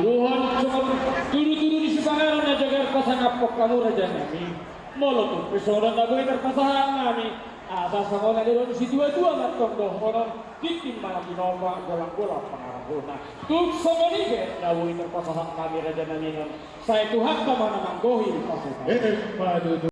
Wuhan cuma turu-turu di sepangaran aja jaga pasangapok kamu raja nami. Molotov pesoran na boy terpasahan nami. Asa sama na doon si dua-dua matong dohonon titim mana ginawa golang-golang pangarahuna. Tuk sama ni bet na boy terpasahan kami raja nami non. Saya Tuhan ka mana manggohi di pasukan. Madu